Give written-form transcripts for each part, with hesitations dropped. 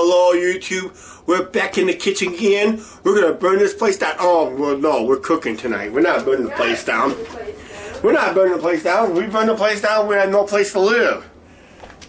Hello YouTube, we're back in the kitchen again. We're gonna burn this place down. Oh, well no, we're cooking tonight. We're not burning the place down. We're not burning the place down. We burn the place down, we have no place to live.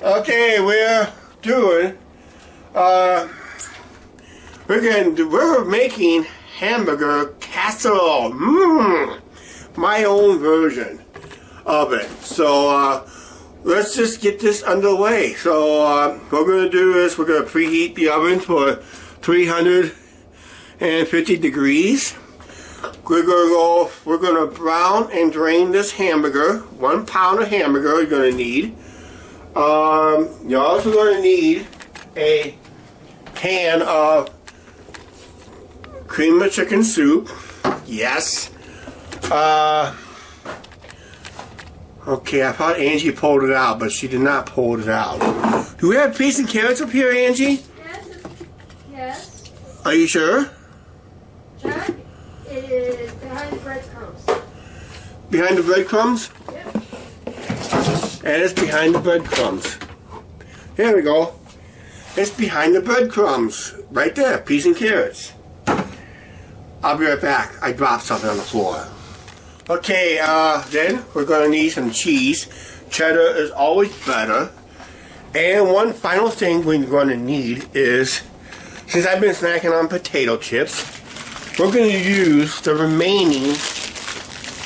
Okay, we're doing, we're making hamburger casserole. My own version of it. So, let's just get this underway. So what we're going to do is we're going to preheat the oven for 350 degrees. We're going to brown and drain this hamburger. 1 pound of hamburger you're going to need. You're also going to need a can of cream of chicken soup. Yes. Okay, I thought Angie pulled it out, but she did not pull it out. Do we have peas and carrots up here, Angie? Yes. Are you sure? Jack, it is behind the breadcrumbs. Behind the breadcrumbs? Yep. And it's behind the breadcrumbs. There we go. It's behind the breadcrumbs. Right there, peas and carrots. I'll be right back. I dropped something on the floor. Okay, then we're going to need some cheese. Cheddar is always better. And one final thing we're going to need is, since I've been snacking on potato chips, we're going to use the remaining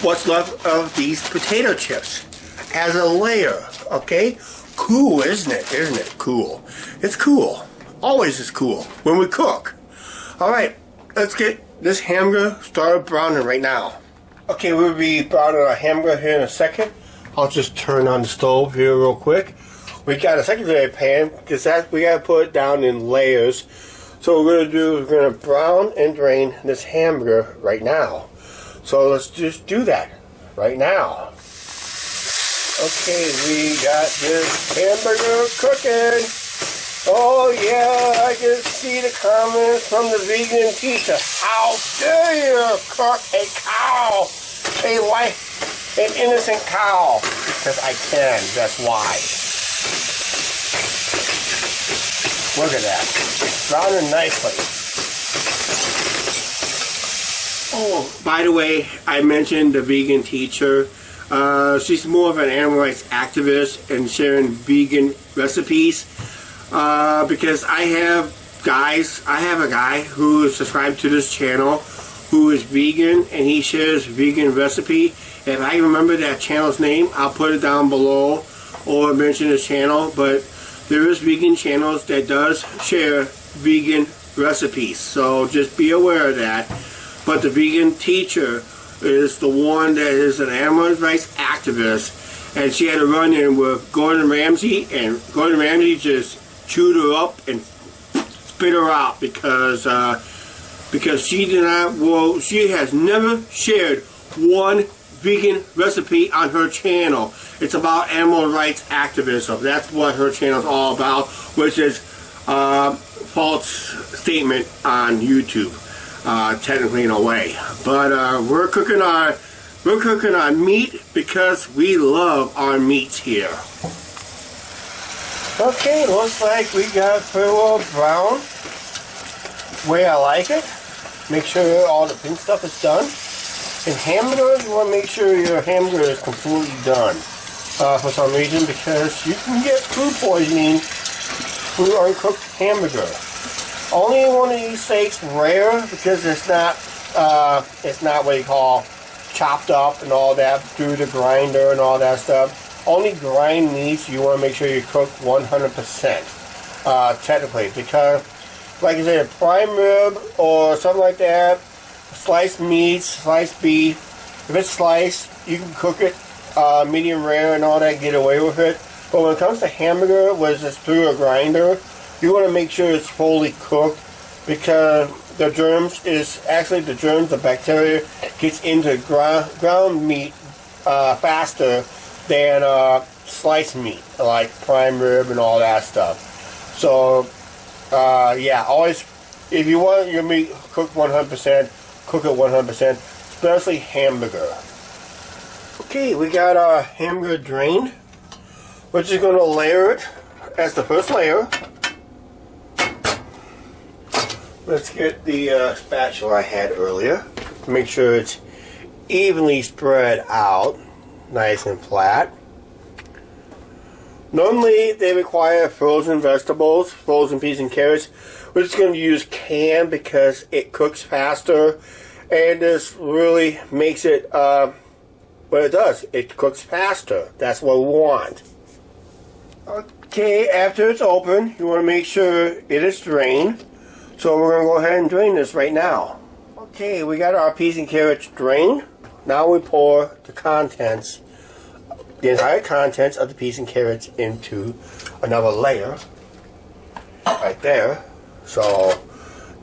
what's left of these potato chips as a layer. Okay? Cool, isn't it? Isn't it cool? It's cool. Always is cool when we cook. Alright, let's get this hamburger started browning right now. Okay, we'll be browning our hamburger here in a second. I'll just turn on the stove here real quick. We got a secondary pan because we got to put it down in layers. So what we're going to do is we're going to brown and drain this hamburger right now. So let's just do that right now. Okay, we got this hamburger cooking. Oh yeah, I can see the comments from the vegan teacher. How dare you cook a cow? An innocent cow. Because I can, that's why. Look at that. It's browning nicely. Oh, by the way, I mentioned the vegan teacher. She's more of an animal rights activist and sharing vegan recipes. Because I have a guy who is subscribed to this channel who is vegan and he shares vegan recipe. If I remember that channel's name, I'll put it down below or mention his channel. But there is vegan channels that does share vegan recipes, so just be aware of that. But the vegan teacher is the one that is an animal rights activist, and she had a run-in with Gordon Ramsay, and Gordon Ramsay just chewed her up and spit her out because she did not. Well, she has never shared one vegan recipe on her channel. It's about animal rights activism. That's what her channel is all about, which is false statement on YouTube, technically in a way. But we're cooking our meat because we love our meats here. Okay, looks like we got pretty well brown. Way I like it. Make sure all the pink stuff is done. And hamburgers, you want to make sure your hamburger is completely done. For some reason, because you can get food poisoning through uncooked hamburger. Only one of these steaks rare because it's not what you call chopped up and all that through the grinder and all that stuff. Only grind meats you want to make sure you cook 100%, technically, because, like I said, prime rib or something like that, sliced meats, sliced beef, if it's sliced, you can cook it medium rare and all that, get away with it. But when it comes to hamburger, which is through a grinder, you want to make sure it's fully cooked, because the bacteria gets into ground meat faster than sliced meat, like prime rib and all that stuff. So, yeah, always, if you want your meat cooked 100%, cook it 100%, especially hamburger. Okay, we got our hamburger drained. We're just going to layer it as the first layer. Let's get the spatula I had earlier. Make sure it's evenly spread out, nice and flat. Normally they require frozen vegetables, frozen peas and carrots. We're just going to use canned because it cooks faster, and this really makes it what it does. It cooks faster. That's what we want. Okay, after it's open, you want to make sure it is drained. So we're going to go ahead and drain this right now. Okay, we got our peas and carrots drained. Now we pour the contents, the entire contents of the peas and carrots into another layer right there. So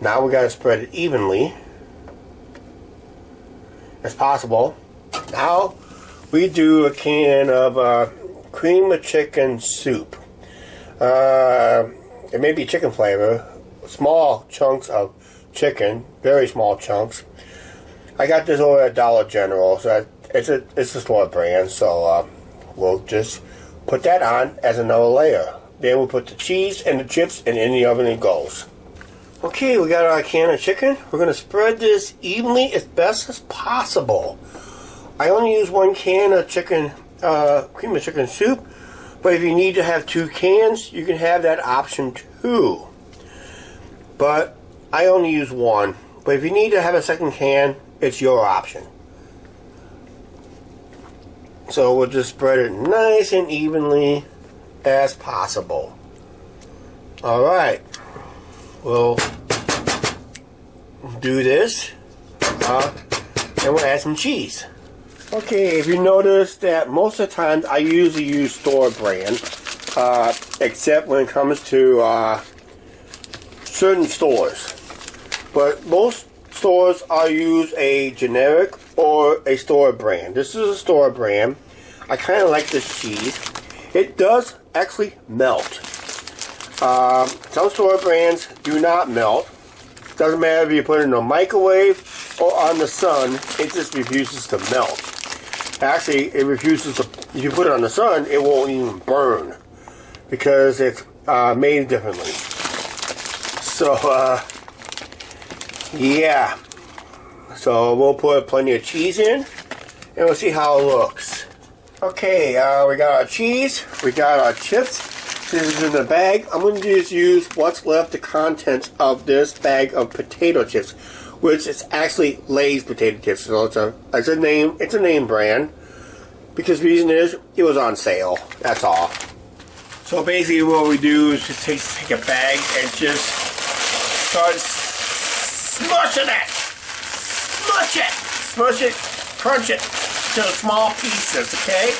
now we got to spread it evenly as possible. Now we do a can of cream of chicken soup. It may be chicken flavor. Small chunks of chicken, very small chunks. I got this over at Dollar General, so it's a store brand. So we'll just put that on as another layer. Then we'll put the cheese and the chips, and in the oven it goes. Okay, we got our can of chicken. We're going to spread this evenly as best as possible. I only use one can of chicken, cream of chicken soup, but if you need to have 2 cans, you can have that option too. But I only use one. But if you need to have a second can, it's your option. So we'll just spread it nice and evenly as possible. Alright. We'll do this. And we'll add some cheese. Okay, if you notice that most of the times I usually use store brand. Except when it comes to certain stores, but most stores are use a generic or a store brand. This is a store brand. I kind of like this cheese. It does actually melt. Some store brands do not melt. Doesn't matter if you put it in a microwave or on the sun, it just refuses to melt. Actually, it refuses to, if you put it on the sun, it won't even burn because it's made differently. So, yeah. So we'll put plenty of cheese in, and we'll see how it looks. Okay, we got our cheese, we got our chips. This is in the bag. I'm going to just use what's left, the contents of this bag of potato chips, which is actually Lay's potato chips. So it's a name brand, because the reason is it was on sale. That's all. So basically, what we do is just take a bag and just start smushing it. Smush it, crunch it to small pieces, okay?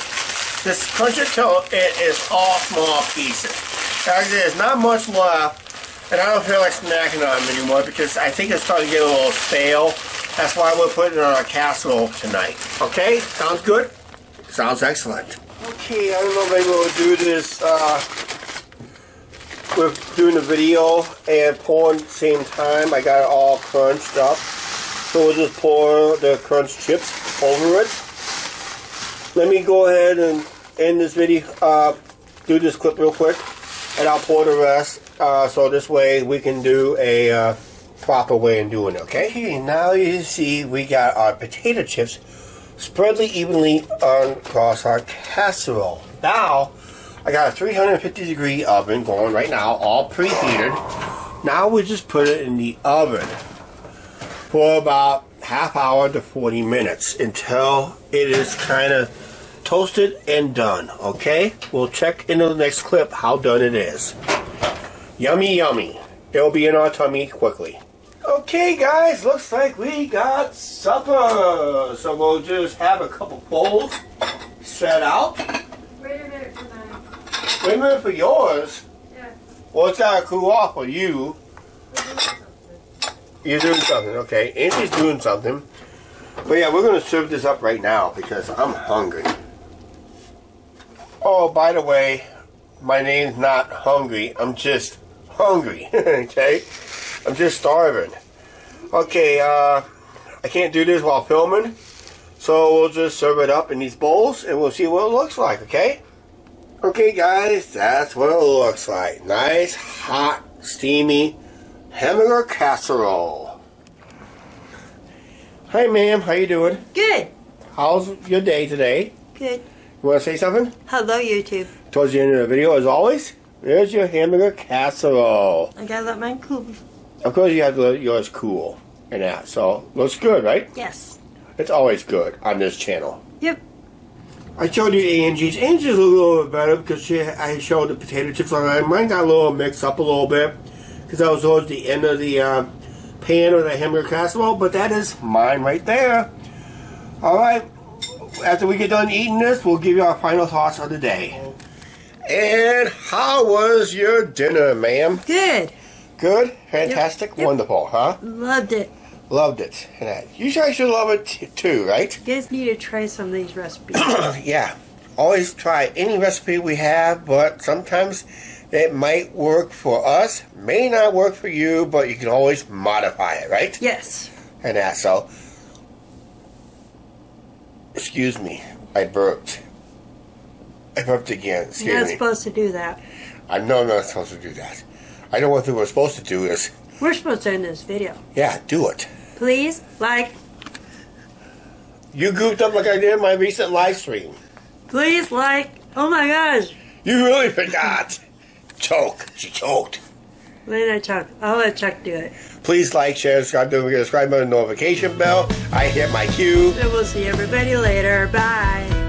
Just crunch it till it is all small pieces. Actually, there's not much left, and I don't feel like snacking on them anymore because I think it's starting to get a little stale. That's why we're putting it on our casserole tonight. Okay? Sounds good? Sounds excellent. Okay, I don't know if maybe we'll do this with doing the video and pouring at the same time. I got it all crunched up. So we'll just pour the crunch chips over it. Let me go ahead and end this video, do this clip real quick, and I'll pour the rest, so this way we can do a proper way of doing it, okay? Okay, now you see we got our potato chips spread evenly across our casserole. Now, I got a 350 degree oven going right now, all preheated. Now we just put it in the oven for about half hour to 40 minutes until it is kind of toasted and done, okay? We'll check in the next clip how done it is. Yummy, yummy. It'll be in our tummy quickly. Okay, guys, looks like we got supper. So we'll just have a couple bowls set out. Wait a minute for mine. Wait a minute for yours? Yeah. Well, it's got to cool off for you. You're doing something, okay. Angie's doing something. But yeah, we're going to serve this up right now because I'm hungry. Oh, by the way, my name's not Hungry. I'm just hungry, okay? I'm just starving. Okay, I can't do this while filming, so we'll just serve it up in these bowls and we'll see what it looks like, okay? Okay, guys, that's what it looks like. Nice, hot, steamy Hamburger Casserole. Hi, ma'am. How you doing? Good. How's your day today? Good. You want to say something? Hello, YouTube. Towards the end of the video, as always, there's your Hamburger Casserole. I gotta let mine cool. Of course, you have to let yours cool and that. So, looks good, right? Yes. It's always good on this channel. Yep. I showed you Angie's. Angie's a little bit better because I showed the potato chips on it. Mine got a little mixed up a little bit because I was towards the end of the pan of the hamburger casserole, but that is mine right there. Alright, after we get done eating this, we'll give you our final thoughts of the day. And how was your dinner, ma'am? Good. Good? Fantastic? Yep. Wonderful, huh? Loved it. Loved it. You guys should love it too, right? You guys need to try some of these recipes. Yeah. Always try any recipe we have, but sometimes it might work for us, may not work for you, but you can always modify it, right? Yes. And that, so. Excuse me. I burped. I burped again. Excuse You're not me. supposed to do that. I know I'm not supposed to do that. I know what we're supposed to do is, We're supposed to end this video. yeah, do it. Please, like. You goofed up like I did in my recent live stream. Please, like. Oh my gosh. You really forgot. Choke. She choked. When did I choke? I'll let Chuck do it. Please like, share, subscribe, don't forget to subscribe button, notification bell. I hit my cue. And we'll see everybody later. Bye.